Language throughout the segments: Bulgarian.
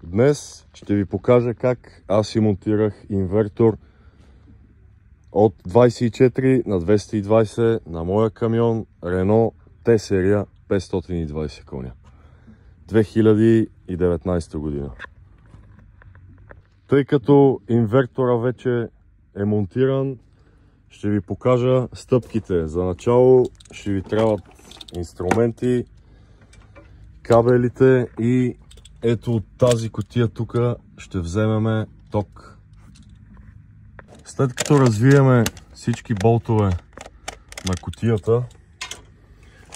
Днес ще ви покажа как аз си монтирах инвертор от 24 на 220 на моя камион Renault T-серия 520 коня 2019 година. Тъй като инвертора вече е монтиран, ще ви покажа стъпките. За начало ще ви трябват инструменти, кабелите и ето от тази кутия тук ще вземем ток. След като развиеме всички болтове на кутията,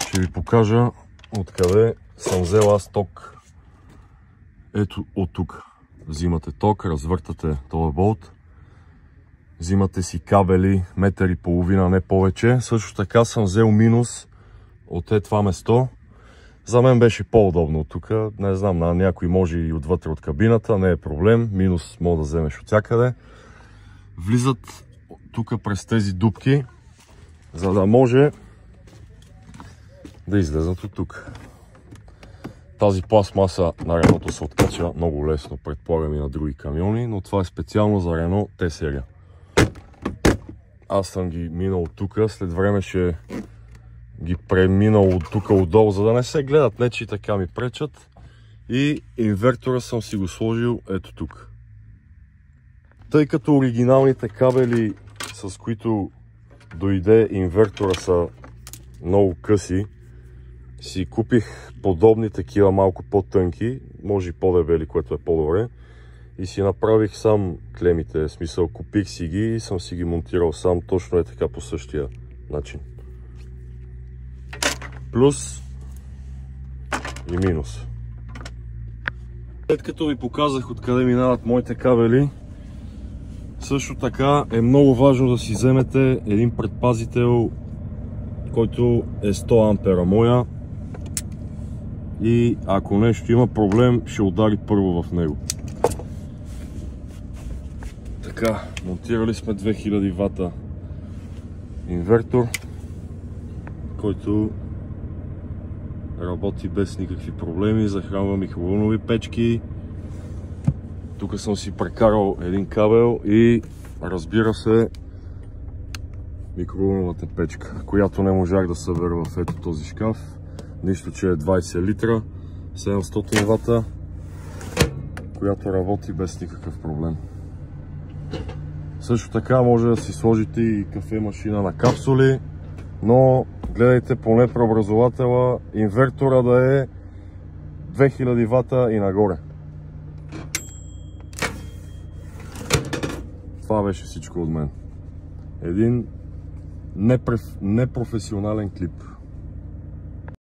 ще ви покажа откъде съм взел аз ток. Ето от тук. Взимате ток, развъртате този болт, взимате си кабели, метър и половина, не повече. Също така съм взел минус от това место. За мен беше по-удобно от тук. Не знам, на някой може и отвътре от кабината, не е проблем. Минус мога да вземеш от всякъде. Влизат тук през тези дупки, за да може да излезат от тук. Тази пластмаса на Renault се откача много лесно, предполагам и на други камиони, но това е специално за Renault T-серия. Аз съм ги минал от тук, след време ще ги преминал от тук отдолу, за да не се гледат, не че и така ми пречат. И инвертора съм си го сложил ето тук. Тъй като оригиналните кабели, с които дойде инвертора, са много къси, си купих подобни такива малко по-тънки, може и по-дебели, което е по-добре. И си направих сам клемите, в смисъл купих си ги и съм си ги монтирал сам, точно е така по същия начин. Плюс и минус. След като ви показах откъде минават моите кабели, също така е много важно да си вземете един предпазител, който е 100 ампера моя. И ако нещо има проблем, ще удари първо в него. Така, монтирали сме 2000 вата инвертор, който работи без никакви проблеми, захранва микровълнови печки. Тук съм си прекарал един кабел и, разбира се, микровълновата печка, която не можах да събера в ето този шкаф. Нищо, че е 20 литра, 700 вата, която работи без никакъв проблем. Също така може да си сложите и кафе машина на капсули, но гледайте поне преобразователя, инвертора да е 2000 вата и нагоре. Това беше всичко от мен. Един непрофесионален клип.